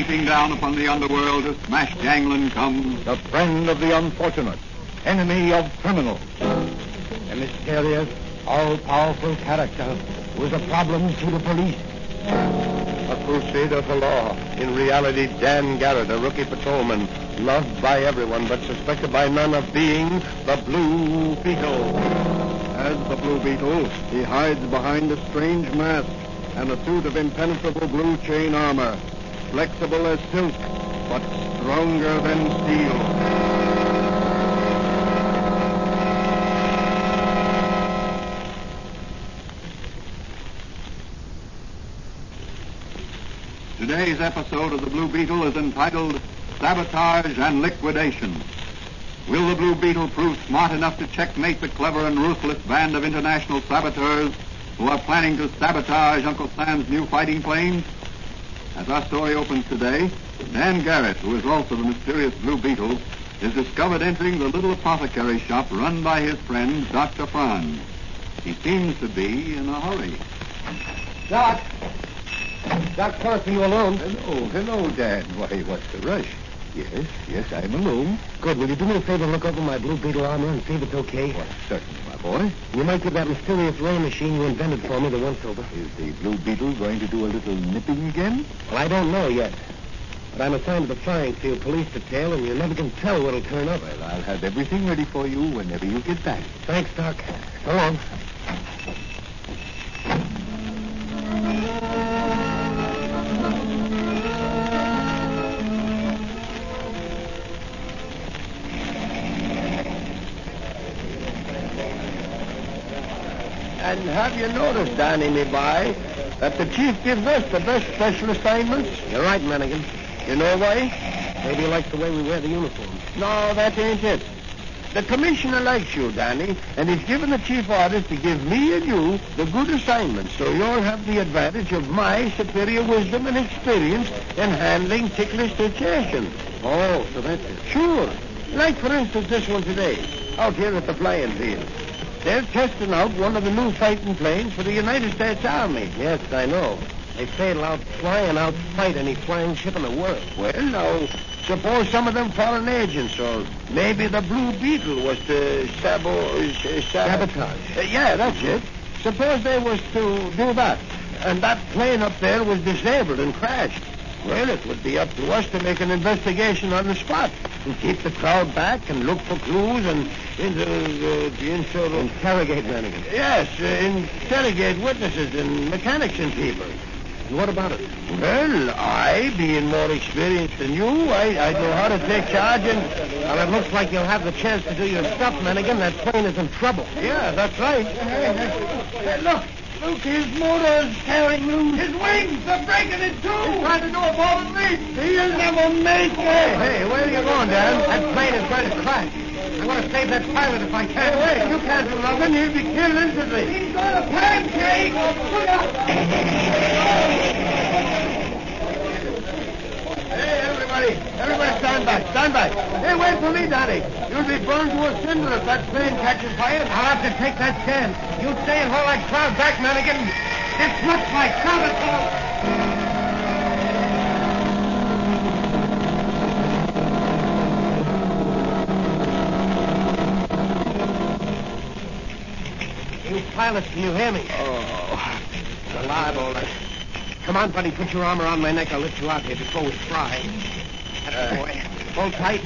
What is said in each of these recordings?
sweeping down upon the underworld to smash gangland comes The friend of the unfortunate, enemy of criminals. A mysterious, all-powerful character was a problem to the police. A crusader for law. In reality, Dan Garrett, a rookie patrolman, loved by everyone but suspected by none of being the Blue Beetle. As the Blue Beetle, he hides behind a strange mask and a suit of impenetrable blue chain armor, flexible as silk, but stronger than steel. Today's episode of the Blue Beetle is entitled Sabotage and Liquidation. Will the Blue Beetle prove smart enough to checkmate the clever and ruthless band of international saboteurs who are planning to sabotage Uncle Sam's new fighting planes? As our story opens today, Dan Garrett, who is also the mysterious Blue Beetle, is discovered entering the little apothecary shop run by his friend, Dr. Franz. He seems to be in a hurry. Doc! Doc Forrest, are you alone? Hello, Dan. Why, what's the rush? Yes, I'm alone. Good. Will you do me a favor and look over my Blue Beetle armor and see if it's okay? Well, certainly, my boy. You might give that mysterious ray machine you invented for me the once-over. Is the Blue Beetle going to do a little nipping again? Well, I don't know yet. But I'm assigned to the flying field police detail, and you never can tell what'll turn up. Well, I'll have everything ready for you whenever you get back. Thanks, Doc. So long. And have you noticed, Danny, me boy, that the chief gives us the best special assignments? You're right, Mannigan. You know why? Maybe he likes the way we wear the uniforms. No, that ain't it. The commissioner likes you, Danny, and he's given the chief orders to give me and you the good assignments, so you'll have the advantage of my superior wisdom and experience in handling ticklish situations. Oh, so that's it. Sure. Like, for instance, this one today, out here at the flying field. They're testing out one of the new fighting planes for the United States Army. Yes, I know. They say it'll outfly and outfight any flying ship in the world. Well, now, suppose some of them foreign agents, or maybe the Blue Beetle was to Sabotage. Yeah, that's it. Suppose they was to do that, and that plane up there was disabled and crashed. Well, it would be up to us to make an investigation on the spot and keep the crowd back and look for clues and interrogate Mannigan. Yes, interrogate witnesses and mechanics and people. And what about it? Well, I, being more experienced than you, I know how to take charge and... Well, it looks like you'll have the chance to do your stuff, Mannigan. That plane is in trouble. Yeah, that's right. Hey, look, his motor's tearing loose. His wings are breaking in two. He's trying to do a ball and leap. He'll never make it. Hey, where are you going, Dan? That plane is going to crash. I want to save that pilot if I can. Hey, you can't do nothing. He'll be killed instantly. He's got a pancake. Look out. Hey, everybody stand back. Stand back. Hey, wait for me, Daddy. You'll be burned to a cinder if that plane catches fire. I'll have to take that chance. You stay and hold that crowd back, Mannigan. This looks like sabotage. You pilots, can you hear me? Oh, it's alive, all right. Come on, buddy, put your armor around my neck. I'll lift you out here before we fry. That's the boy. Hold tight.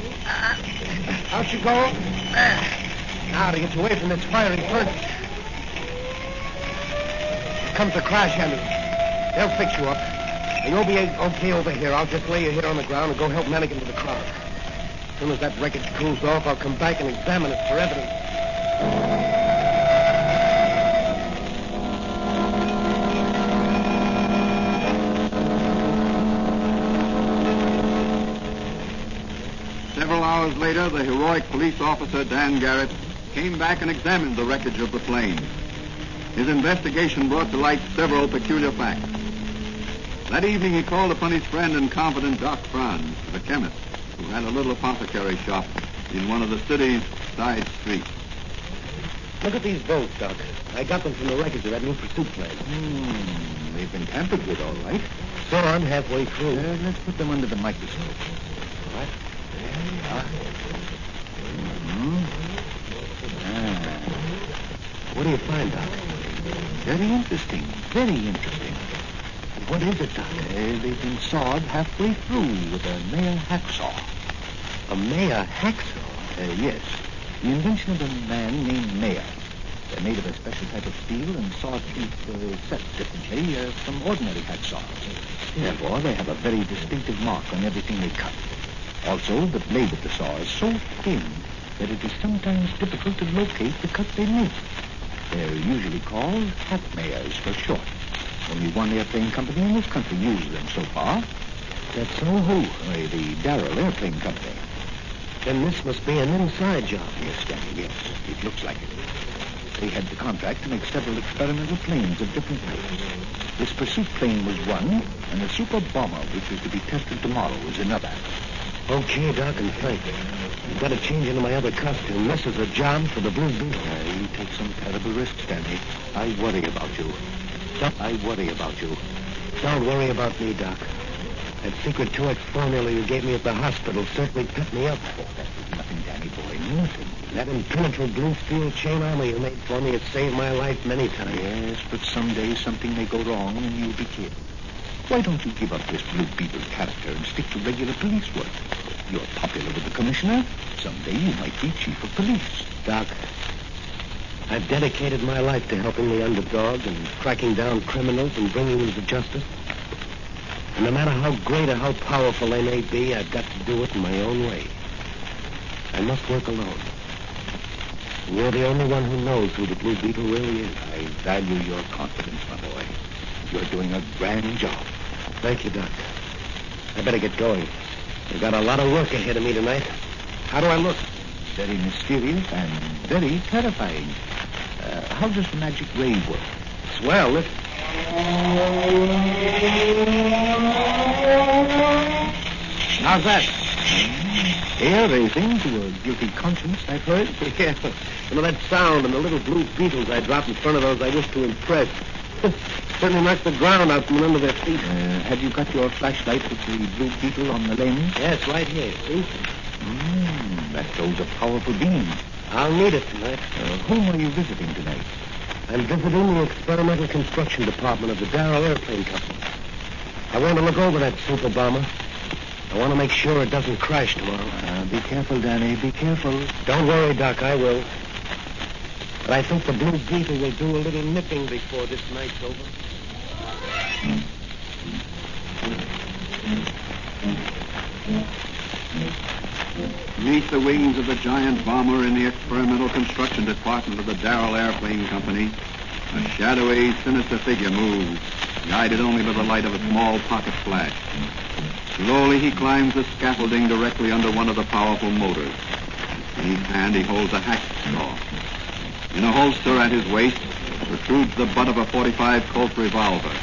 Out you go. Now to get you away from this fiery furnace. Here comes the crash ambulance. They'll fix you up. And you'll be okay over here. I'll just lay you here on the ground and go help Mannigan to the crowd. As soon as that wreckage cools off, I'll come back and examine it for evidence. Several hours later, the heroic police officer, Dan Garrett, came back and examined the wreckage of the plane. His investigation brought to light several peculiar facts. That evening, he called upon his friend and confidant, Doc Franz, the chemist, who had a little apothecary shop in one of the city's side streets. Look at these bolts, Doc. I got them from the wreckage of that new pursuit plane. they've been tampered with, all right. So I'm halfway through. Let's put them under the microscope. What? There we are. What do you find, Doc? Very interesting. Very interesting. What is it, Doc? They've been sawed halfway through with a Mayer hacksaw. A Mayer hacksaw? Yes. The invention of a man named Mayer. They're made of a special type of steel and saw teeth set differently from ordinary hacksaws. Therefore, they have a very distinctive mark on everything they cut. Also, the blade of the saw is so thin that it is sometimes difficult to locate the cut they make. They're usually called hack Mayers for short. Only one airplane company in this country uses them so far. That's so who? The Darrell Airplane Company. Then this must be an inside job. Yes, Danny, yes. It looks like it. They had the contract to make several experimental planes of different types. This pursuit plane was one, and the super bomber, which was to be tested tomorrow, was another. Okay, Doc, and thank you. I've got to change into my other costume. This is a job for the Blue Beetle. You take some terrible risks, Danny. I worry about you. I worry about you. Don't worry about me, Doc. That secret 2X formula you gave me at the hospital certainly put me up. Oh, that was nothing, Danny boy, nothing. That impenetrable blue steel chain armor you made for me has saved my life many times. Yes, but someday something may go wrong and you'll be killed. Why don't you give up this Blue Beetle character and stick to regular police work? You're popular with the commissioner. Someday you might be chief of police. Doc, I've dedicated my life to helping the underdog and cracking down criminals and bringing them to justice. And no matter how great or how powerful they may be, I've got to do it in my own way. I must work alone. And you're the only one who knows who the Blue Beetle really is. I value your confidence, my boy. You're doing a grand job. Thank you, Doc. I better get going. I've got a lot of work ahead of me tonight. How do I look? Very mysterious and very terrifying. How does the magic ray work? Swell, listen. How's that? Air raising to a guilty conscience, I've heard. Yeah. You know, that sound and the little blue beetles I dropped in front of those I wish to impress. Certainly knocked the ground out from under their feet. Have you got your flashlight with the blue beetle on the lens? Yes, right here. See? That throws a powerful beam. I'll need it tonight. Whom are you visiting tonight? I'm visiting the experimental construction department of the Darrell Airplane Company. I want to look over that super bomber. I want to make sure it doesn't crash tomorrow. Be careful, Danny. Be careful. Don't worry, Doc. I will. But I think the Blue Beetle will do a little nipping before this night's over. Beneath the wings of the giant bomber in the experimental construction department of the Darrell Airplane Company, a shadowy, sinister figure moves, guided only by the light of a small pocket flash. Slowly he climbs the scaffolding directly under one of the powerful motors. In each hand he holds a hacksaw. In a holster at his waist protrudes the butt of a .45 Colt revolver.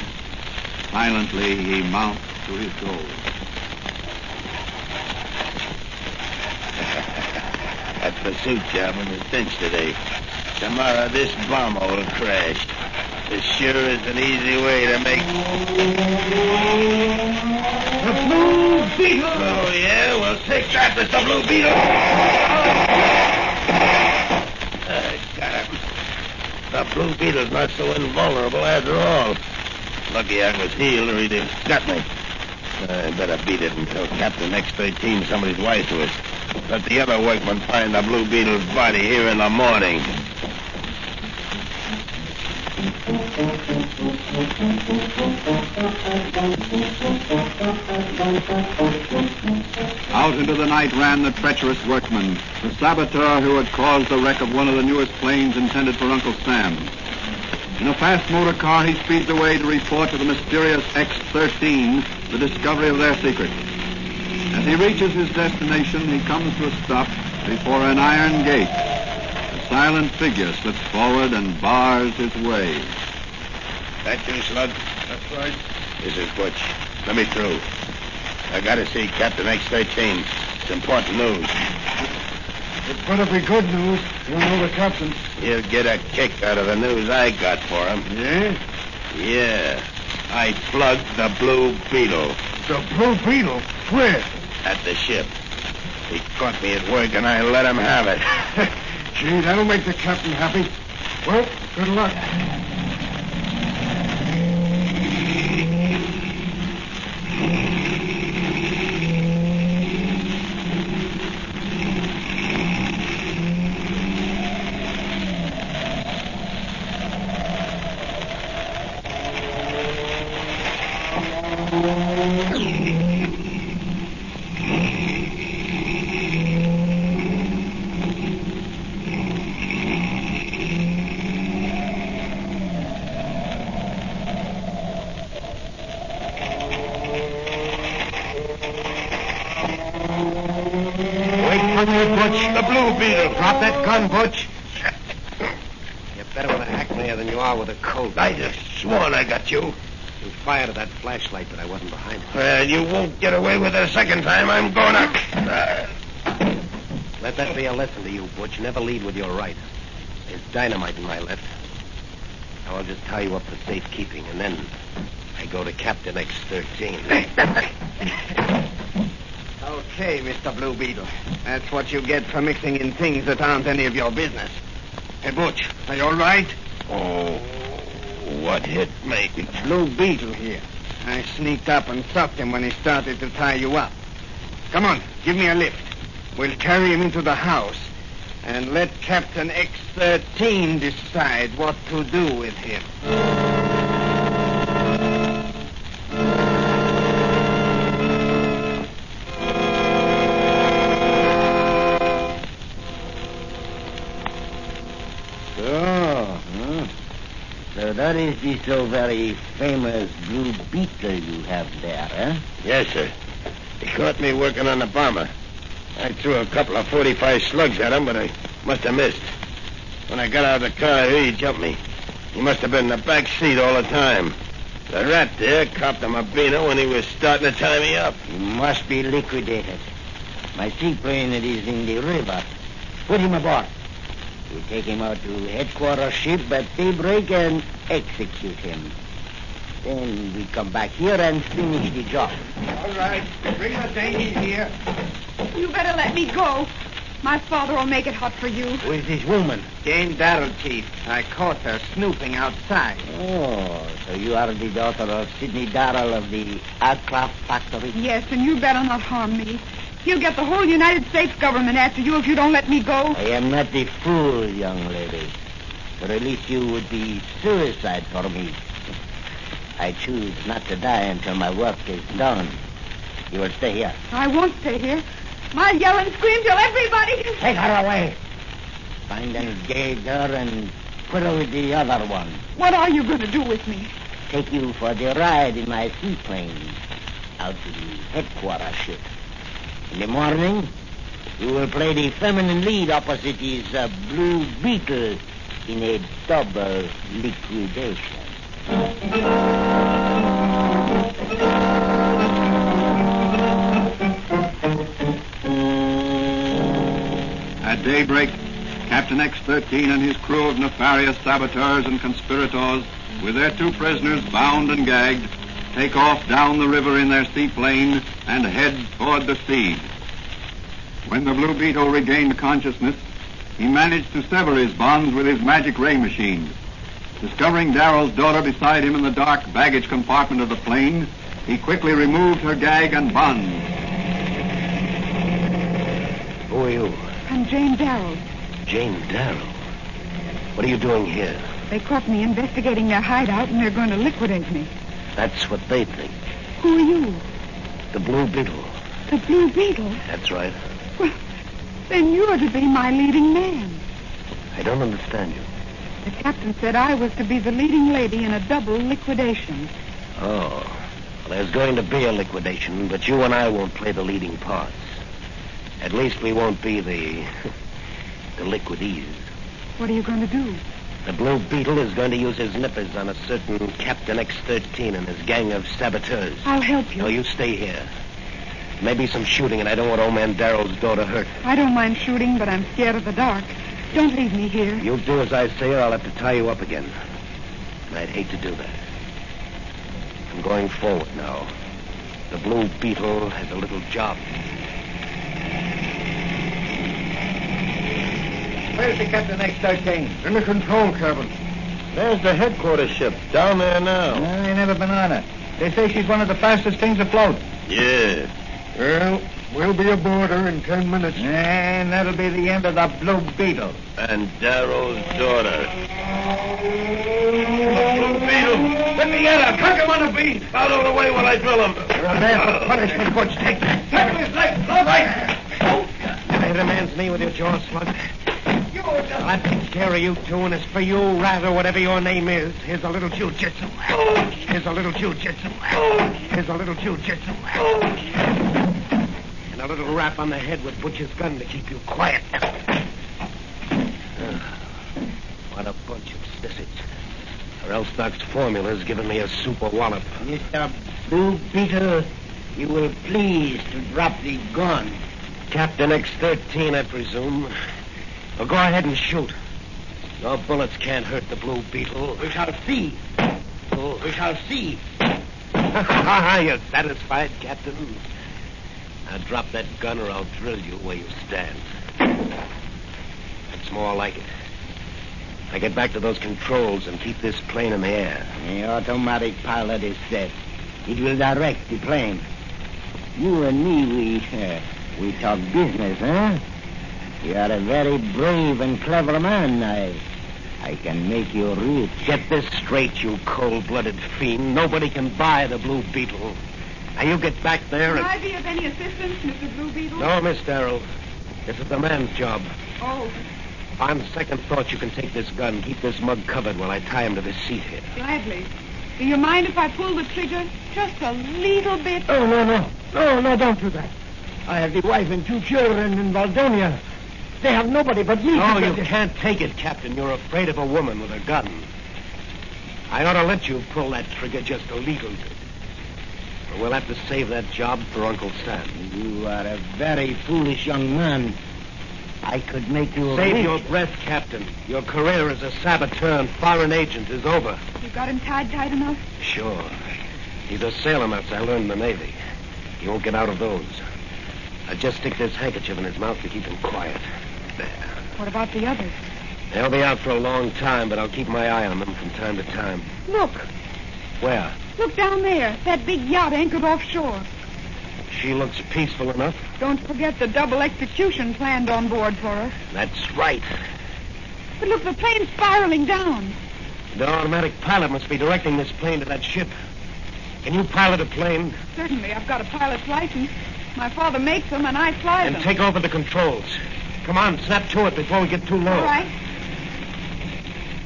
Silently he mounts to his goal. That pursuit job in the cinch today. Tomorrow this bomber will crash. This sure is an easy way to make... The Blue Beetle! Oh, yeah? Well, take that, Mr. Blue Beetle! Got him. The Blue Beetle's not so invulnerable after all. Lucky I was healed or he'd have got me. I better beat it until Captain X-13 somebody's wise to us. Let the other workmen find the Blue Beetle's body here in the morning. Out into the night ran the treacherous workman, the saboteur who had caused the wreck of one of the newest planes intended for Uncle Sam. In a fast motor car, he speeds away to report to the mysterious X-13 the discovery of their secret. As he reaches his destination, he comes to a stop before an iron gate. A silent figure slips forward and bars his way. That you, Slug? That's right. This is Butch. Let me through. I gotta see Captain X-13. It's important news. It better be good news. You know the captain. He'll get a kick out of the news I got for him. Yeah? Yeah. I plugged the Blue Beetle. The Blue Beetle? Where? At the ship. He caught me at work, and I let him have it. Gee, that'll make the captain happy. Well, good luck. Butch, the Blue Beetle. Drop that gun, Butch. You're better with a hackman than you are with a Colt. I just sworn I got you. You fired at that flashlight, but I wasn't behind it. Well, you won't get away with it a second time. I'm going to... Let that be a lesson to you, Butch. Never lead with your right. There's dynamite in my left. Now I'll just tie you up for safekeeping, and then I go to Captain X-13. Okay, Mr. Blue Beetle. That's what you get for mixing in things that aren't any of your business. Hey, Butch, are you all right? Oh, what hit me? Blue Beetle here. I sneaked up and stopped him when he started to tie you up. Come on, give me a lift. We'll carry him into the house and let Captain X-13 decide what to do with him. So that is the so very famous Blue Beetle you have there, eh? Yes, sir. He caught me working on the bomber. I threw a couple of 45 slugs at him, but I must have missed. When I got out of the car, he jumped me. He must have been in the back seat all the time. The rat there copped a Mabino when he was starting to tie me up. He must be liquidated. My seaplane is in the river. Put him aboard. We take him out to headquarters ship at daybreak and execute him. Then we come back here and finish the job. All right. Bring the dinghy here. You better let me go. My father will make it hot for you. Who is this woman? Jane Darrell, Chief. I caught her snooping outside. Oh, so you are the daughter of Sidney Darrell of the aircraft factory? Yes, and you better not harm me. You'll get the whole United States government after you if you don't let me go. I am not the fool, young lady. But at least you would be suicide for me. I choose not to die until my work is done. You will stay here. I won't stay here. I'll yell and scream till everybody... Take her away. Find and gag her and put her with the other one. What are you going to do with me? Take you for the ride in my seaplane out to the headquarters ship. In the morning, you will play the feminine lead opposite his Blue Beetle in a double liquidation. At daybreak, Captain X-13 and his crew of nefarious saboteurs and conspirators, with their two prisoners bound and gagged, take off down the river in their seaplane and head toward the sea. When the Blue Beetle regained consciousness, he managed to sever his bonds with his magic ray machine. Discovering Darrell's daughter beside him in the dark baggage compartment of the plane, he quickly removed her gag and bonds. Who are you? I'm Jane Darrell. Jane Darrell. What are you doing here? They caught me investigating their hideout, and they're going to liquidate me. That's what they think. Who are you? The Blue Beetle. The Blue Beetle? That's right. Well, then you're to be my leading man. I don't understand you. The captain said I was to be the leading lady in a double liquidation. Oh. Well, there's going to be a liquidation, but you and I won't play the leading parts. At least we won't be the liquidees. What are you going to do? The Blue Beetle is going to use his nippers on a certain Captain X-13 and his gang of saboteurs. I'll help you. No, you stay here. Maybe some shooting, and I don't want old man Darrell's daughter hurt. I don't mind shooting, but I'm scared of the dark. Don't leave me here. You'll do as I say, or I'll have to tie you up again. And I'd hate to do that. I'm going forward now. The Blue Beetle has a little job. Where's the Captain X-13? In the control cabin. There's the headquarters ship down there now. I ain't never been on her. They say she's one of the fastest things afloat. Yeah. Well, we'll be aboard her in 10 minutes. And that'll be the end of the Blue Beetle. And Darrow's daughter. Blue Beetle! Let me get him! Cook him on the beat! Out of the way while I drill him. You're a man for punishment, Butch. Take that. Take his leg! All right! Lay the man's knee with your jaw, slug. That takes care of you two, and as for you, Rat, or whatever your name is, here's a little jiu-jitsu. Here's a little jiu-jitsu. Here's a little jiu-jitsu. And a little rap on the head with Butch's gun to keep you quiet. What a bunch of sissies. Or else Doc's formula's given me a super wallop. Mr. Blue Beetle, you will please to drop the gun. Captain X-13, I presume. Well, go ahead and shoot. Your bullets can't hurt the Blue Beetle. We shall see. We shall see. You're satisfied, Captain? Now drop that gun or I'll drill you where you stand. That's more like it. Now get back to those controls and keep this plane in the air. The automatic pilot is set. It will direct the plane. You and me, we talk business, huh? You are a very brave and clever man. I can make you rich. Get this straight, you cold-blooded fiend. Nobody can buy the Blue Beetle. Now you get back there Can and... I be of any assistance, Mr. Blue Beetle? No, Miss Darrell. This is the man's job. Oh, On second thought, you can take this gun, keep this mug covered while I tie him to this seat here. gladly. Do you mind if I pull the trigger just a little bit? Oh, no, don't do that. I have the wife and 2 children in Valdonia. They have nobody but me. No, you can't take it, Captain. You're afraid of a woman with a gun. I ought to let you pull that trigger just a little bit. But we'll have to save that job for Uncle Sam. You are a very foolish young man. I could make you Save rich. your breath, Captain. Your career as a saboteur and foreign agent is over. You got him tied tight enough? Sure. He's a sailor nuts I learned in the Navy. He won't get out of those. I just stick this handkerchief in his mouth to keep him quiet. There. What about the others? They'll be out for a long time, but I'll keep my eye on them from time to time. Look. Where? Look down there. That big yacht anchored offshore. She looks peaceful enough. Don't forget the double execution planned on board for her. That's right. But look, the plane's spiraling down. The automatic pilot must be directing this plane to that ship. Can you pilot a plane? Certainly, I've got a pilot's license. My father makes them, and I fly And them. take over the controls. Come on, snap to it before we get too low. All right.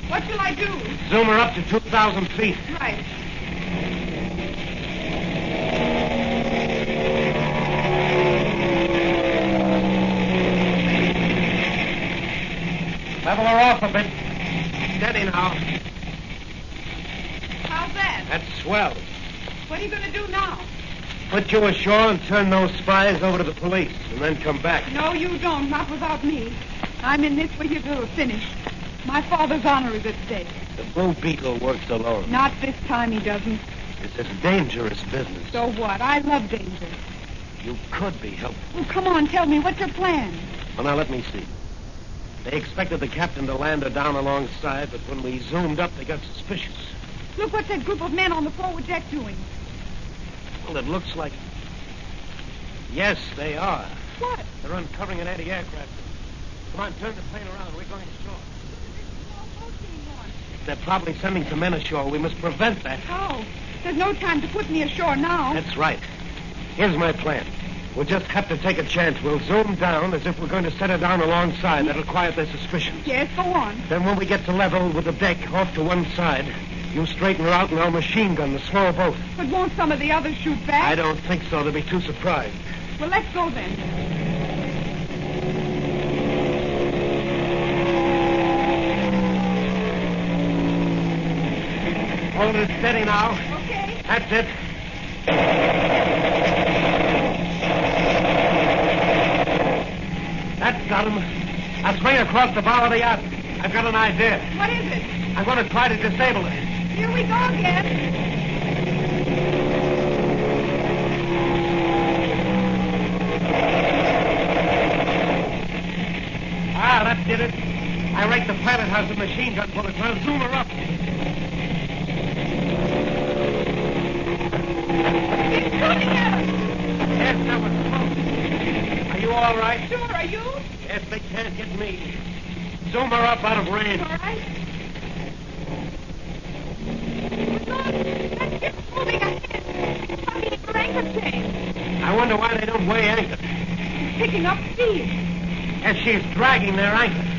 What shall I do? Zoom her up to 2,000 feet. Right. Level her off a bit. Steady now. How's that? That's swell. What are you going to do now? Put you ashore and turn those spies over to the police, and then come back. No, you don't. Not without me. I'm in this with you till the finish. My father's honor is at stake. The Blue Beetle works alone. Not this time he doesn't. It's a dangerous business. So what? I love danger. You could be helpful. Well, come on, tell me. What's your plan? Well, now let me see. They expected the captain to land her down alongside, but when we zoomed up, they got suspicious. Look, what's that group of men on the forward deck doing? Well, it looks like... Yes, they are. What? They're uncovering an anti-aircraft. Come on, turn the plane around. We're going ashore. They're probably sending some men ashore. We must prevent that. How? There's no time to put me ashore now. That's right. Here's my plan. We'll just have to take a chance. We'll zoom down as if we're going to set her down alongside. That'll quiet their suspicions. Yes, go on. Then when we get to level with the deck off to one side, you straighten her out and I'll machine gun the small boat. But won't some of the others shoot back? I don't think so. They'll be too surprised. Well, let's go then. Hold it steady now. Okay. That's it. That's got him. Now swing across the bow of the yacht. I've got an idea. What is it? I'm going to try to disable it. Here we go again. Break the pilot house with machine gun bullets. I'll zoom her up. He's shooting at us. Yes, that was close. Are you all right? Sure, are you? Yes, they can't get me. Zoom her up out of range. All right. Look, that ship's moving ahead. Fucking her anchor chain. I wonder why they don't weigh anchor. It's picking up speed. As she's dragging their anchor.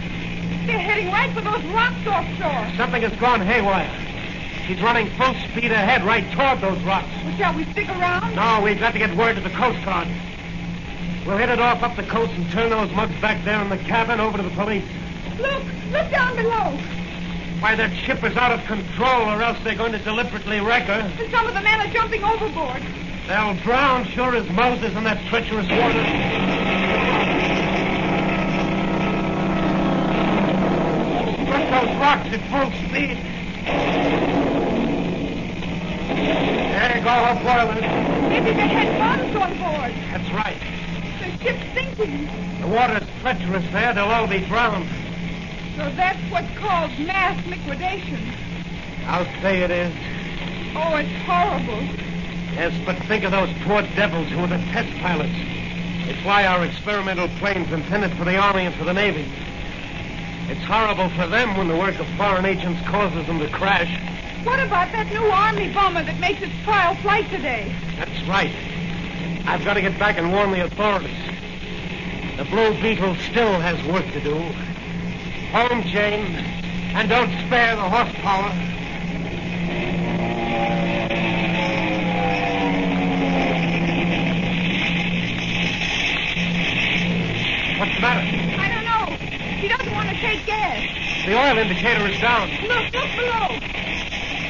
They're heading right for those rocks offshore. Something has gone haywire. She's running full speed ahead right toward those rocks. Well, shall we stick around? No, we've got to get word to the Coast Guard. We'll hit it off up the coast and turn those mugs back there in the cabin over to the police. Look down below. Why, that ship is out of control, or else they're going to deliberately wreck her. And some of the men are jumping overboard. They'll drown sure as Moses in that treacherous water. Let those rocks at full speed. There you go, her boilers. Maybe they had bombs on board. That's right. The ship's sinking. The water's treacherous there. They'll all be drowned. So that's what's called mass liquidation. I'll say it is. Oh, it's horrible. Yes, but think of those poor devils who were the test pilots. They fly our experimental planes intended for the Army and for the Navy. It's horrible for them when the work of foreign agents causes them to crash. What about that new Army bomber that makes its trial flight today? That's right. I've got to get back and warn the authorities. The Blue Beetle still has work to do. Home, Jane, and don't spare the horsepower. What's the matter? I don't know. He doesn't want to take gas. The oil indicator is down. Look below.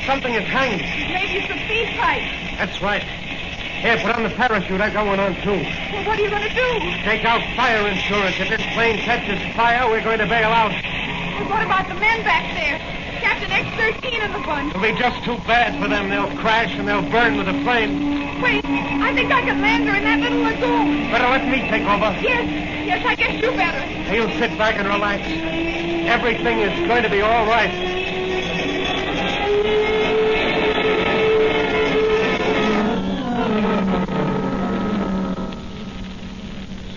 Something is hanging. Maybe it's a feed pipe. That's right. Here, put on the parachute. I've got one on, too. Well, what are you going to do? Take out fire insurance. If this plane catches fire, we're going to bail out. Well, what about the men back there? Captain X-13 and the bunch. It'll be just too bad for them. They'll crash and they'll burn with the flame. Wait, I think I can land her in that little lagoon. Better let me take over. Yes, I guess you better. Now, you sit back and relax. Everything is going to be all right.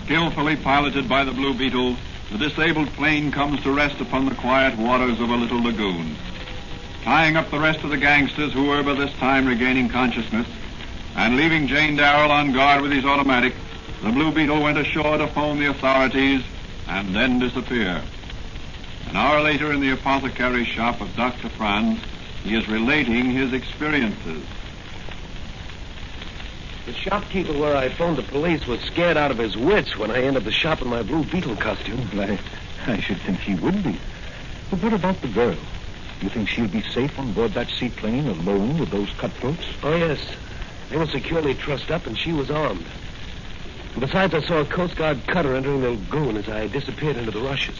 Skillfully piloted by the Blue Beetle, the disabled plane comes to rest upon the quiet waters of a little lagoon. Tying up the rest of the gangsters, who were by this time regaining consciousness, and leaving Jane Darrell on guard with his automatic, the Blue Beetle went ashore to phone the authorities and then disappear. An hour later, in the apothecary shop of Dr. Franz, he is relating his experiences. The shopkeeper where I phoned the police was scared out of his wits when I entered the shop in my Blue Beetle costume. I should think she would be. But what about the girl? You think she'll be safe on board that seaplane alone with those cutthroats? Oh, yes. They were securely trussed up, and she was armed. Besides, I saw a Coast Guard cutter entering the lagoon as I disappeared into the rushes.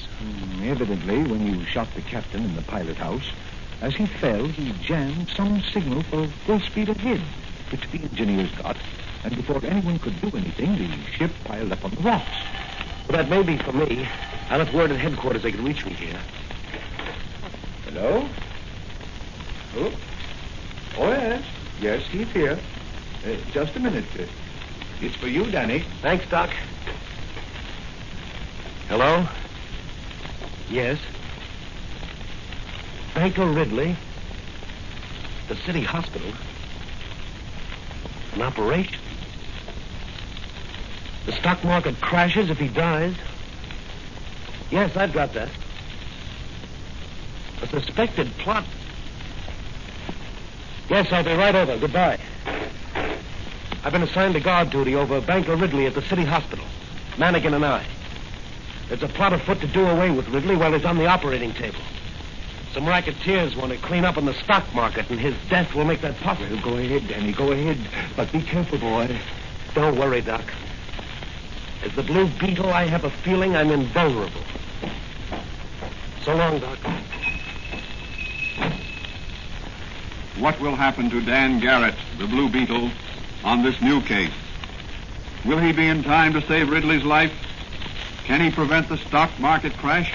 Evidently, when you shot the captain in the pilot house, as he fell, he jammed some signal for full speed ahead, which the engineers got, and before anyone could do anything, the ship piled up on the rocks. Well, that may be for me. I left word at headquarters they could reach me here. Hello? Oh, yes. Yes, he's here. Just a minute. It's for you, Danny. Thanks, Doc. Hello? Yes? Banker Ridley? The city hospital? An operation? The stock market crashes if he dies? Yes, I've got that. A suspected plot. Yes, I'll be right over. Goodbye. I've been assigned to guard duty over Banker Ridley at the city hospital. Mannigan and I. There's a plot afoot to do away with Ridley while he's on the operating table. Some racketeers want to clean up on the stock market, and his death will make that possible. Well, go ahead, Danny, go ahead. But be careful, boy. Don't worry, Doc. As the Blue Beetle, I have a feeling I'm invulnerable. So long, Doc. What will happen to Dan Garrett, the Blue Beetle, on this new case? Will he be in time to save Ridley's life? Can he prevent the stock market crash?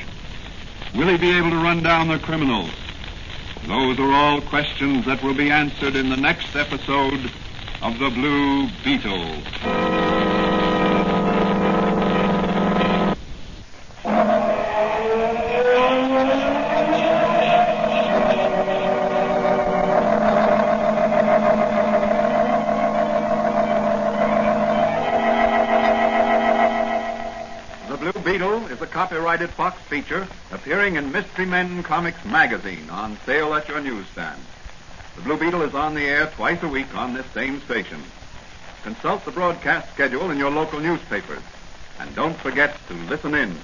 Will he be able to run down the criminals? Those are all questions that will be answered in the next episode of The Blue Beetle. The Blue Beetle is a copyrighted Fox feature appearing in Mystery Men Comics magazine on sale at your newsstand. The Blue Beetle is on the air twice a week on this same station. Consult the broadcast schedule in your local newspapers. And don't forget to listen in.